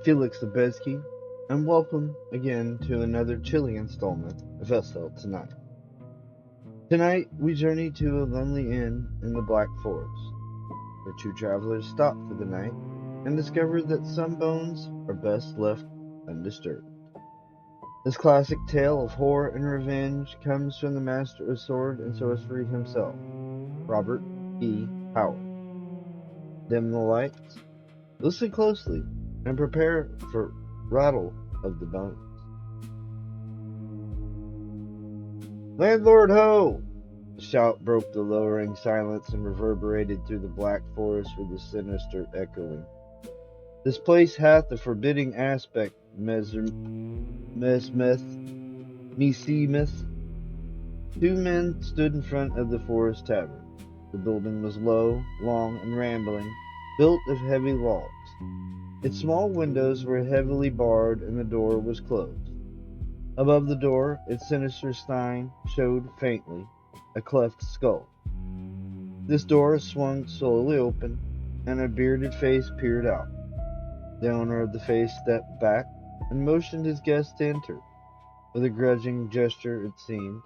Felix Zabezki, and welcome again to another chilly installment of SL Tonight. Tonight, we journey to a lonely inn in the Black Forest, where two travelers stop for the night and discover that some bones are best left undisturbed. This classic tale of horror and revenge comes from the master of sword and sorcery himself, Robert E. Howard. Dim the lights, listen closely, and prepare for Rattle of the Bones. Landlord ho! The shout broke the lowering silence and reverberated through the black forest with a sinister echoing. This place hath a forbidding aspect, meseemeth. Two men stood in front of the forest tavern. The building was low, long, and rambling, built of heavy logs. Its small windows were heavily barred and the door was closed. Above the door, its sinister sign showed faintly a cleft skull. This door swung slowly open, and a bearded face peered out. The owner of the face stepped back and motioned his guest to enter. With a grudging gesture, it seemed.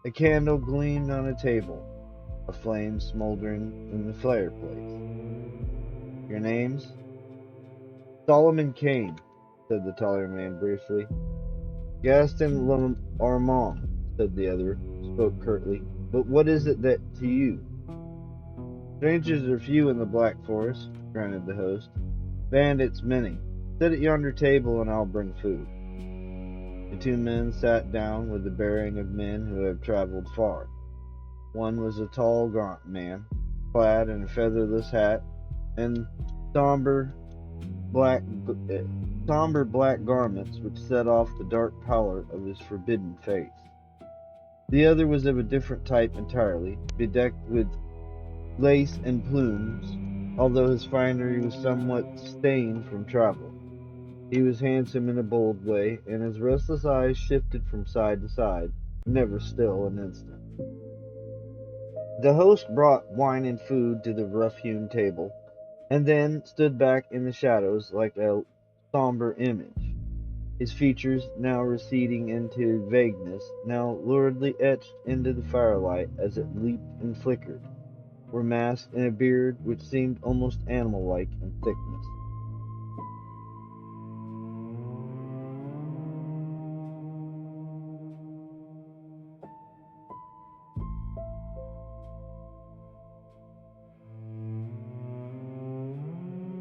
A candle gleamed on a table, a flame smoldering in the fireplace. Your names? Solomon Kane, said the taller man briefly. Gaston Armand, said the other, spoke curtly. But what is it that to you? Strangers are few in the Black Forest, grunted the host. Bandits many. Sit at yonder table and I'll bring food. The two men sat down with the bearing of men who have traveled far. One was a tall, gaunt man, clad in a featherless hat and somber black garments which set off the dark pallor of his forbidding face. The other was of a different type entirely, bedecked with lace and plumes, although his finery was somewhat stained from travel. He was handsome in a bold way, and his restless eyes shifted from side to side, never still an instant. The host brought wine and food to the rough-hewn table, and then stood back in the shadows like a somber image. His features, now receding into vagueness, now luridly etched into the firelight as it leaped and flickered, were masked in a beard which seemed almost animal-like in thickness.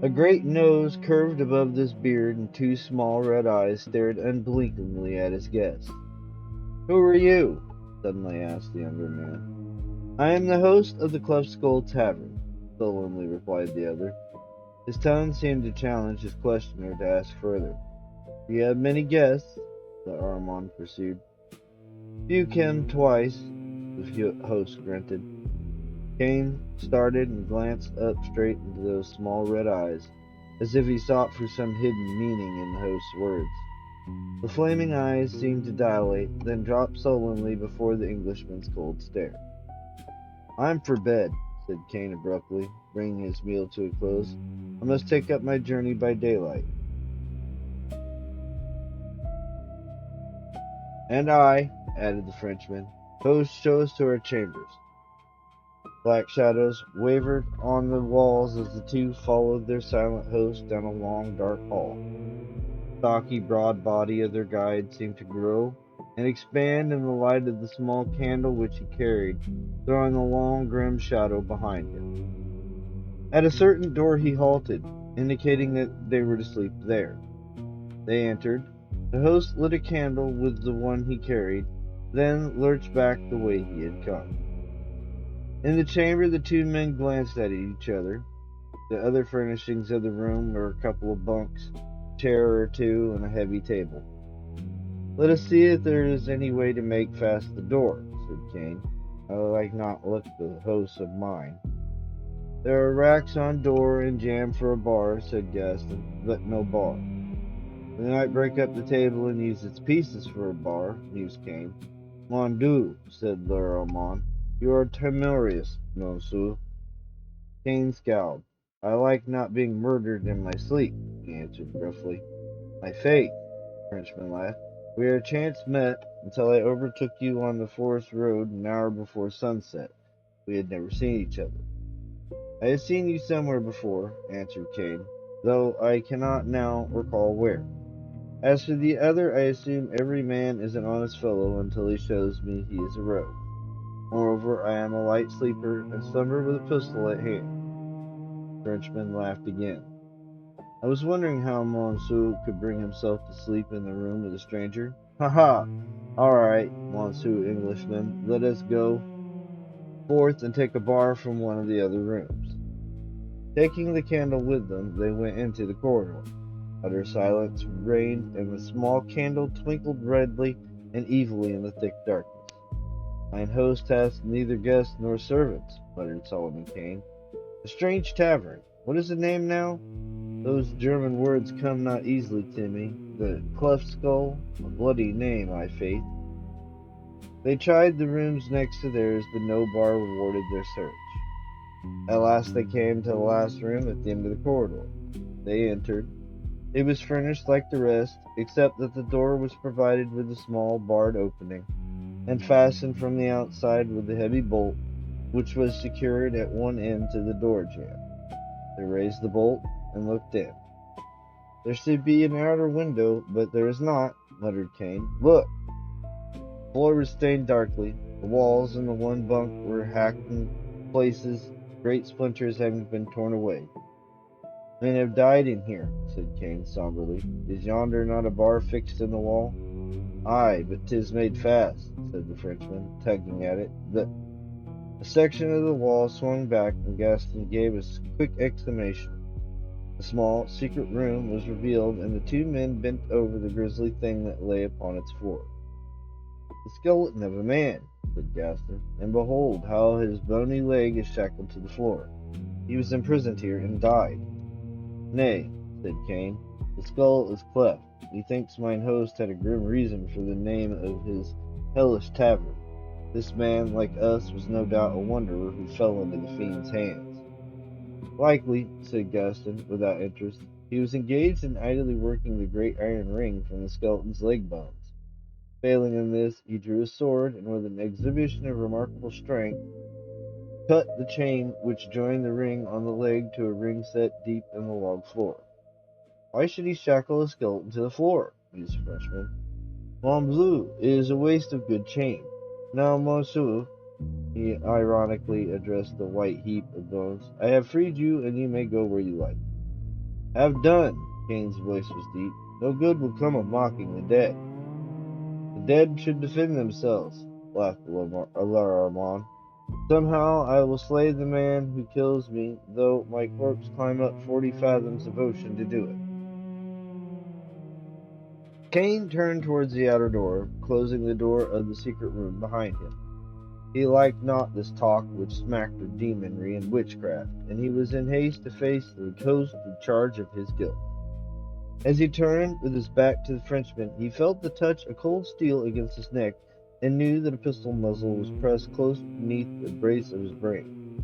A great nose curved above this beard, and two small red eyes stared unblinkingly at his guest. "Who are you?" suddenly asked the younger man. "I am the host of the Cleft Skull Tavern," sullenly replied the other. His tone seemed to challenge his questioner to ask further. "You have many guests?" the Armand pursued. "Few came twice," the host grunted. Kane started and glanced up straight into those small red eyes, as if he sought for some hidden meaning in the host's words. The flaming eyes seemed to dilate, then drop sullenly before the Englishman's cold stare. "I'm for bed," said Kane abruptly, bringing his meal to a close. "I must take up my journey by daylight." "And I," added the Frenchman. "Host, show us to our chambers." Black shadows wavered on the walls as the two followed their silent host down a long, dark hall. The stocky, broad body of their guide seemed to grow and expand in the light of the small candle which he carried, throwing a long, grim shadow behind him. At a certain door he halted, indicating that they were to sleep there. They entered. The host lit a candle with the one he carried, then lurched back the way he had come. In the chamber, the two men glanced at each other. The other furnishings of the room were a couple of bunks, a chair or two, and a heavy table. "Let us see if there is any way to make fast the door," said Kane. "I like not look the host of mine." "There are racks on door and jamb for a bar," said Gaston, "but no bar." "We might break up the table and use its pieces for a bar," mused Kane. "Mon Dieu," said Armand. "You are timorous, monsieur." Kane scowled. I like not being murdered in my sleep, he answered gruffly. My faith, the Frenchman laughed. We are chance met until I overtook you on the forest road an hour before sunset. We had never seen each other. I have seen you somewhere before, answered Kane, though I cannot now recall where. As for the other, I assume every man is an honest fellow until he shows me he is a rogue. Moreover, I am a light sleeper and slumber with a pistol at hand. The Frenchman laughed again. I was wondering how Monsieur could bring himself to sleep in the room with a stranger. Ha ha! All right, Monsieur Englishman, let us go forth and take a bar from one of the other rooms. Taking the candle with them, they went into the corridor. Utter silence reigned, and the small candle twinkled redly and evilly in the thick darkness. Mine host hath neither guests nor servants, muttered Solomon Kane. A strange tavern. What is the name now? Those German words come not easily to me. The Cleft Skull? A bloody name, I faith. They tried the rooms next to theirs, but no bar rewarded their search. At last they came to the last room at the end of the corridor. They entered. It was furnished like the rest, except that the door was provided with a small barred opening, and fastened from the outside with a heavy bolt, which was secured at one end to the door jamb. They raised the bolt and looked in. There should be an outer window, but there is not, muttered Kane. Look! The floor was stained darkly. The walls in the one bunk were hacked in places, great splinters having been torn away. Men have died in here, said Kane somberly. Is yonder not a bar fixed in the wall? Aye, but 'tis made fast, said the Frenchman, tugging at it. A section of the wall swung back, and Gaston gave a quick exclamation. A small, secret room was revealed, and the two men bent over the grisly thing that lay upon its floor. The skeleton of a man, said Gaston, and behold how his bony leg is shackled to the floor. He was imprisoned here and died. Nay, said Kane, the skull is cleft. Methinks mine host had a grim reason for the name of his hellish tavern. This man, like us, was no doubt a wanderer who fell into the fiend's hands. Likely, said Gaston, without interest. He was engaged in idly working the great iron ring from the skeleton's leg bones. Failing in this, he drew his sword, and with an exhibition of remarkable strength, cut the chain which joined the ring on the leg to a ring set deep in the log floor. Why should he shackle a skeleton to the floor? mused the Frenchman. Mon bleu, it is a waste of good chain. Now, monsieur, he ironically addressed the white heap of bones, I have freed you, and you may go where you like. Have done, Kane's voice was deep. No good will come of mocking the dead. The dead should defend themselves, laughed Laramon. Somehow I will slay the man who kills me, though my corpse climb up 40 fathoms of ocean to do it. Kane turned towards the outer door, closing the door of the secret room behind him. He liked not this talk which smacked of demonry and witchcraft, and he was in haste to face the ghost in charge of his guilt. As he turned with his back to the Frenchman, he felt the touch of cold steel against his neck, and knew that a pistol muzzle was pressed close beneath the brace of his brain.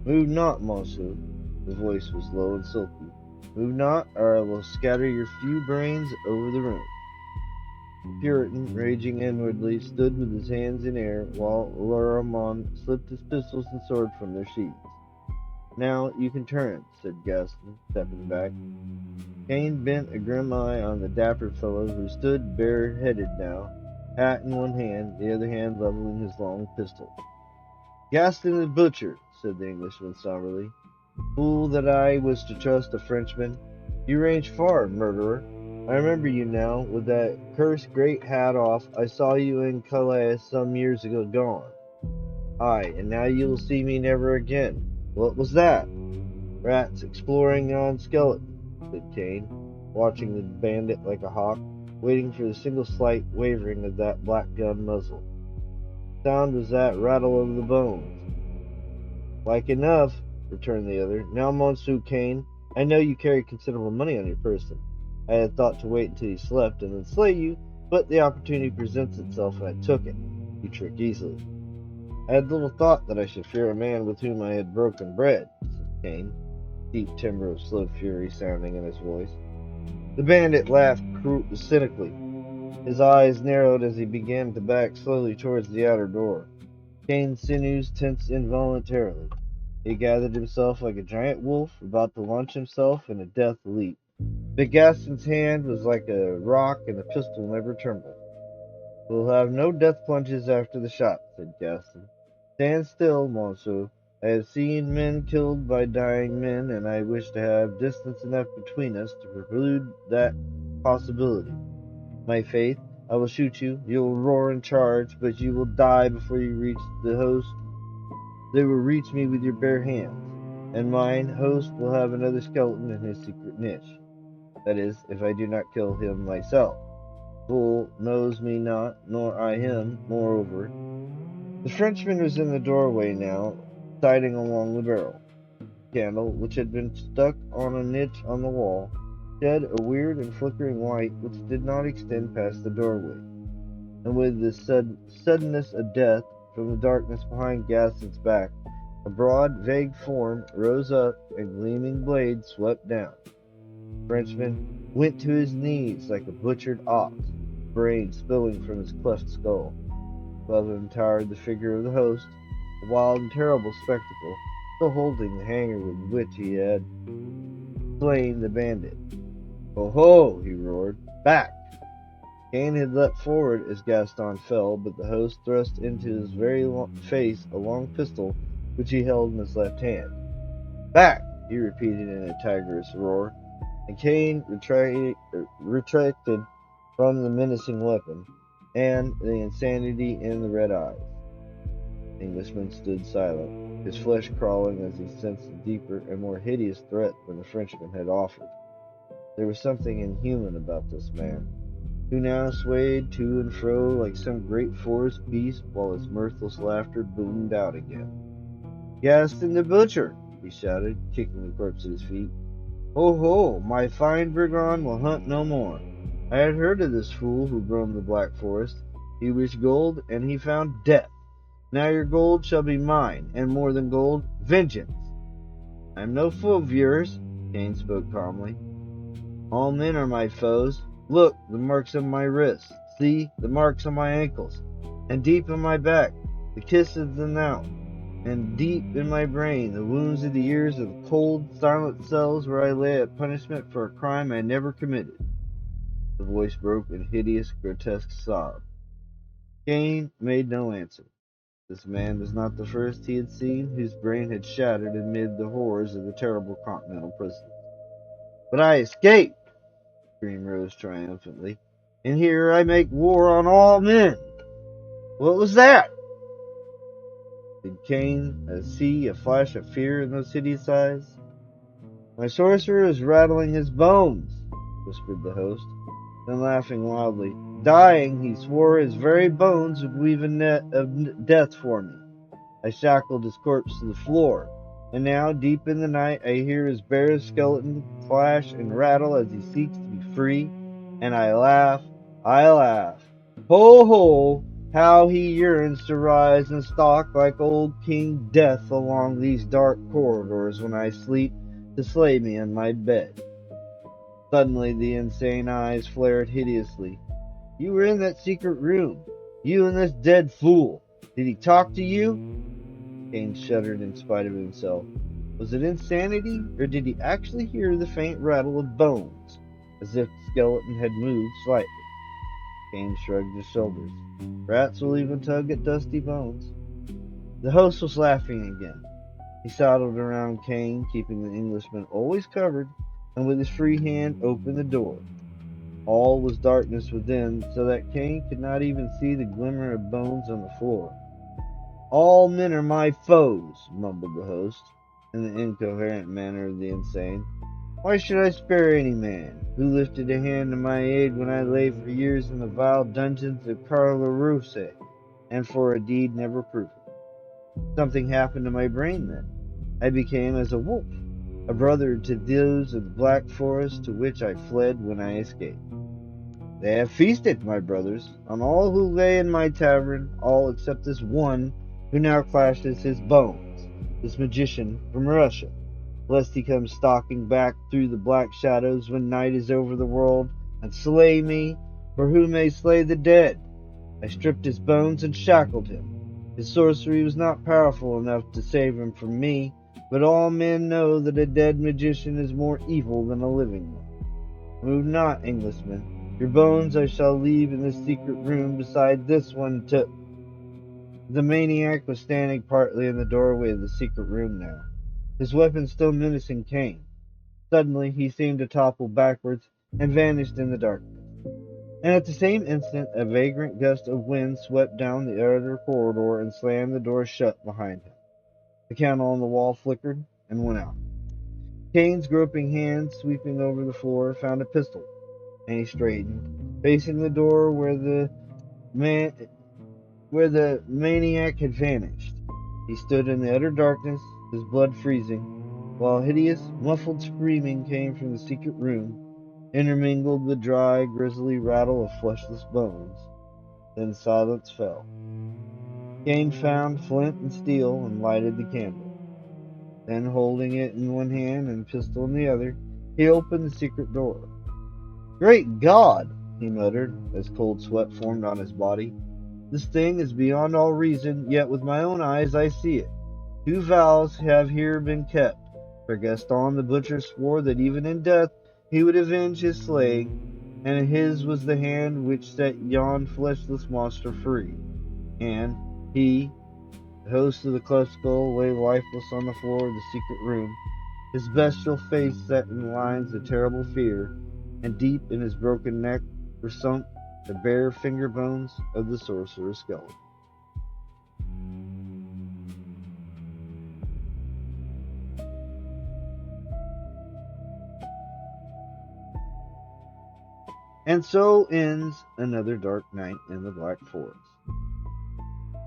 Move not, monsieur. The voice was low and silky. Move not, or I will scatter your few brains over the room. The Puritan, raging inwardly, stood with his hands in air, while Laramon slipped his pistols and sword from their sheaths. Now you can turn, said Gaston, stepping back. Kane bent a grim eye on the dapper fellow who stood bareheaded now, hat in one hand, the other hand leveling his long pistol. Gaston the butcher, said the Englishman somberly. Fool that I was to trust a Frenchman. You range far, murderer. I remember you now, with that cursed great hat off. I saw you in Calais some years ago gone. Aye, and now you will see me never again. What was that? Rats exploring yon skeleton, said Kane, watching the bandit like a hawk, waiting for the single slight wavering of that black gun muzzle. The sound was that rattle of the bones. Like enough, returned the other. Now, Monsieur Kane, I know you carry considerable money on your person. I had thought to wait until you slept and then slay you, but the opportunity presents itself and I took it. You trick easily. I had little thought that I should fear a man with whom I had broken bread, said Kane. deep timbre of slow fury sounding in his voice. The bandit laughed cynically. His eyes narrowed as he began to back slowly towards the outer door. Kane's sinews tensed involuntarily. He gathered himself like a giant wolf about to launch himself in a death leap. But Gaston's hand was like a rock and the pistol never trembled. "We'll have no death plunges after the shot," said Gaston. "Stand still, monsieur. I have seen men killed by dying men, and I wish to have distance enough between us to preclude that possibility. My faith, I will shoot you. You will roar and charge, but you will die before you reach the host. They will reach me with your bare hands, and mine host will have another skeleton in his secret niche. That is, if I do not kill him myself. Fool knows me not, nor I him, moreover." The Frenchman was in the doorway now, sighting along the barrel. The candle, which had been stuck on a niche on the wall, shed a weird and flickering light which did not extend past the doorway. And with the suddenness of death, from the darkness behind Gaston's back, a broad, vague form rose up, and gleaming blade swept down. The Frenchman went to his knees like a butchered ox, brain spilling from his cleft skull. Above him towered the figure of the host, a wild and terrible spectacle, still holding the hanger with which he had slain the bandit. "Ho ho!" he roared. "Back!" Kane had leapt forward as Gaston fell, but the host thrust into his very face a long pistol which he held in his left hand. "Back!" he repeated in a tiger's roar, and Kane retracted from the menacing weapon, and the insanity in the red eyes. The Englishman stood silent, his flesh crawling as he sensed a deeper and more hideous threat than the Frenchman had offered. There was something inhuman about this man, who now swayed to and fro like some great forest beast while his mirthless laughter boomed out again. "Gaston the Butcher!" he shouted, kicking the corpse at his feet. "Ho ho! My fine brigand will hunt no more. I had heard of this fool who roamed the Black Forest. He wished gold, and he found death. Now your gold shall be mine, and more than gold, vengeance." "I am no foe of yours," Kane spoke calmly. "All men are my foes. Look, the marks on my wrists. See, the marks on my ankles. And deep in my back, the kiss of the knout. And deep in my brain, the wounds of the years of the cold, silent cells where I lay at punishment for a crime I never committed." The voice broke in hideous, grotesque sob. Kane made no answer. This man was not the first he had seen whose brain had shattered amid the horrors of the terrible continental prison. "But I escaped!" screamed Rose triumphantly. "And here I make war on all men! What was that?" Did Kane see a flash of fear in those hideous eyes? "My sorcerer is rattling his bones," whispered the host. Then, laughing wildly, "Dying, he swore his very bones would weave a net of death for me. I shackled his corpse to the floor, and now, deep in the night, I hear his bare skeleton clash and rattle as he seeks to be free, and I laugh. Ho, ho! How he yearns to rise and stalk like old King Death along these dark corridors when I sleep, to slay me in my bed." Suddenly the insane eyes flared hideously. "You were in that secret room. You and this dead fool. Did he talk to you?" Kane shuddered in spite of himself. Was it insanity, or did he actually hear the faint rattle of bones, as if the skeleton had moved slightly? Kane shrugged his shoulders. Rats will even tug at dusty bones. The host was laughing again. He sidled around Kane, keeping the Englishman always covered, and with his free hand opened the door. All was darkness within, so that Kane could not even see the glimmer of bones on the floor. "All men are my foes," mumbled the host, in the incoherent manner of the insane. "Why should I spare any man who lifted a hand to my aid when I lay for years in the vile dungeons of Carlarousse, and for a deed never proven? Something happened to my brain then. I became as a wolf, a brother to those of the Black Forest to which I fled when I escaped. They have feasted, my brothers, on all who lay in my tavern, all except this one who now clashes his bones, this magician from Russia. lest he come stalking back through the black shadows when night is over the world, and slay me, for who may slay the dead? I stripped his bones and shackled him. His sorcery was not powerful enough to save him from me, but all men know that a dead magician is more evil than a living one. Move not, Englishman. Your bones I shall leave in the secret room beside this one to... The maniac was standing partly in the doorway of the secret room now, his weapon still menacing Kane. Suddenly he seemed to topple backwards and vanished in the darkness. And at the same instant a vagrant gust of wind swept down the outer corridor and slammed the door shut behind him. The candle on the wall flickered and went out. Kane's groping hands, sweeping over the floor, found a pistol, and he straightened, facing the door where the maniac had vanished. He stood in the utter darkness, his blood freezing, while hideous, muffled screaming came from the secret room, intermingled with dry, grisly rattle of fleshless bones. Then silence fell. Kane found flint and steel and lighted the candle. Then, holding it in one hand and the pistol in the other, he opened the secret door. "Great God!" he muttered, as cold sweat formed on his body. "This thing is beyond all reason, yet with my own eyes I see it. 2 vows have here been kept, for Gaston the butcher swore that even in death he would avenge his slaying, and his was the hand which set yon fleshless monster free. And he, the host of the cleft skull, lay lifeless on the floor of the secret room, his bestial face set in lines of terrible fear, and deep in his broken neck were sunk the bare finger bones of the sorcerer's skeleton." And so ends another dark night in the Black Forest.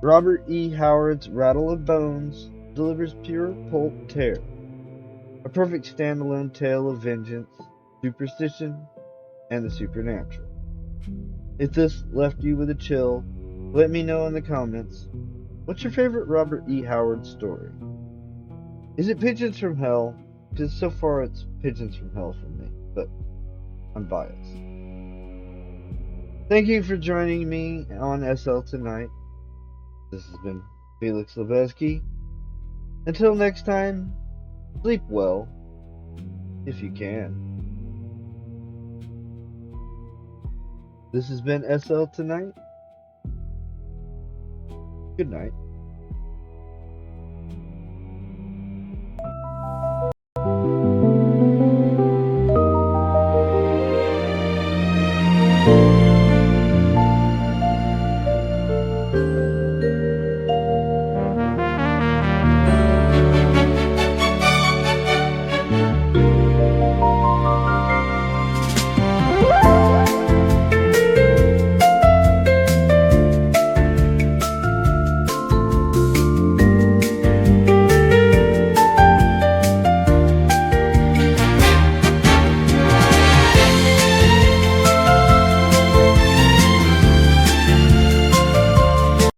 Robert E. Howard's Rattle of Bones delivers pure pulp terror, a perfect standalone tale of vengeance, superstition, and the supernatural. If this left you with a chill, let me know in the comments. What's your favorite Robert E. Howard story? Is it Pigeons from Hell? Because so far it's Pigeons from Hell for me, but I'm biased. Thank you for joining me on SL Tonight. This has been Felix Lebeski. Until next time, sleep well, if you can. This has been SL Tonight. Good night.